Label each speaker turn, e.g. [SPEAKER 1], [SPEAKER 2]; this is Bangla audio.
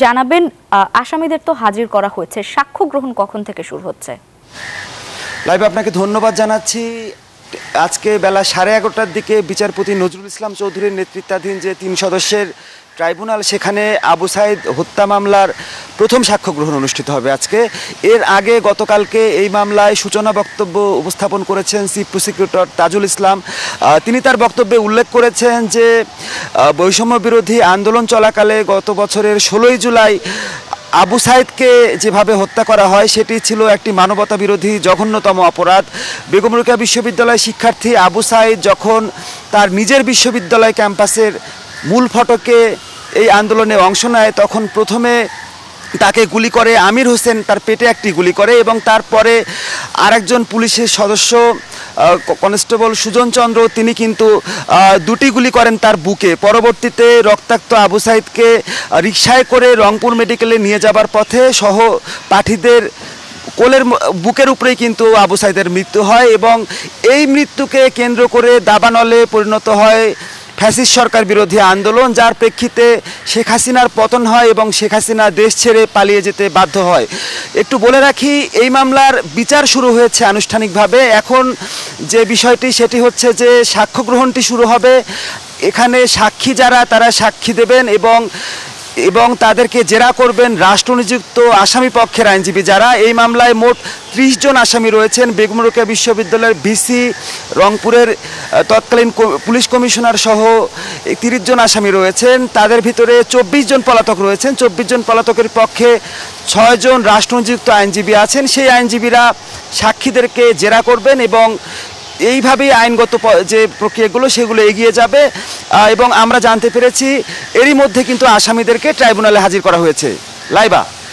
[SPEAKER 1] জানাবেন আসামিদের তো হাজির করা হয়েছে, সাক্ষ্য গ্রহণ কখন থেকে শুরু হচ্ছে?
[SPEAKER 2] লাইভ আপনাকে ধন্যবাদ জানাচ্ছি। আজকে বেলা 11:30টার দিকে বিচারপতি নজরুল ইসলাম চৌধুরীর নেতৃত্বাধীন যে 3 সদস্যের ট্রাইব্যুনাল, সেখানে আবু সাইদ হত্যা মামলার প্রথম সাক্ষ্য গ্রহণ অনুষ্ঠিত হবে আজকে। এর আগে গতকালকে এই মামলায় সূচনা বক্তব্য উপস্থাপন করেছেন চিফ প্রসিকিউটর তাজুল ইসলাম। তিনি তার বক্তব্যে উল্লেখ করেছেন যে বৈষম্য বিরোধী আন্দোলন চলাকালে গত বছরের 16ই জুলাই আবু সাইদকে যেভাবে হত্যা করা হয় সেটি ছিল একটি মানবতা বিরোধী জঘন্যতম অপরাধ। বেগম রোকেয়া বিশ্ববিদ্যালয় শিক্ষার্থী আবু সাইদ যখন তার নিজের বিশ্ববিদ্যালয় ক্যাম্পাসের মূল ফটকে এই আন্দোলনে অংশ নেয়, তখন প্রথমে তাকে গুলি করে আমির হোসেন, তার পেটে একটি গুলি করে এবং তারপরে আরেকজন পুলিশের সদস্য কনস্টেবল সুজন চন্দ্র, তিনি কিন্তু 2টি গুলি করেন তার বুকে। পরবর্তীতে রক্তাক্ত আবু সাইদকে রিকশায় করে রংপুর মেডিকেলে নিয়ে যাবার পথে সহপাঠীদের কোলের বুকের উপরেই কিন্তু আবু সাইদের মৃত্যু হয় এবং এই মৃত্যুকে কেন্দ্র করে দাবানলে পরিণত হয় ফ্যাসিস্ট সরকার বিরোধী আন্দোলন, যার প্রেক্ষিতে শেখ হাসিনার পতন হয় এবং শেখ হাসিনা দেশ ছেড়ে পালিয়ে যেতে বাধ্য হয়। একটু বলে রাখি, এই মামলার বিচার শুরু হয়েছে আনুষ্ঠানিকভাবে। এখন যে বিষয়টি সেটি হচ্ছে যে সাক্ষ্য গ্রহণটি শুরু হবে। এখানে সাক্ষী যারা, তারা সাক্ষী দেবেন এবং তাদেরকে জেরা করবেন রাষ্ট্রনিযুক্ত আসামি পক্ষের আইনজীবী যারা। এই মামলায় মোট 30 জন আসামি রয়েছেন। বেগম রোকেয়া বিশ্ববিদ্যালয়ের ভিসি, রংপুরের তৎকালীন পুলিশ কমিশনার সহ 30 জন আসামি রয়েছেন। তাদের ভিতরে 24 জন পলাতক রয়েছেন। 24 জন পলাতকের পক্ষে 6 জন রাষ্ট্রনিযুক্ত আইনজীবী আছেন। সেই আইনজীবীরা সাক্ষীদেরকে জেরা করবেন এবং এইভাবেই আইনগত যে প্রক্রিয়াগুলো সেগুলো এগিয়ে যাবে। এবং আমরা জানতে পেরেছি এরই মধ্যে কিন্তু আসামিদেরকে ট্রাইব্যুনালে হাজির করা হয়েছে। লাইবা।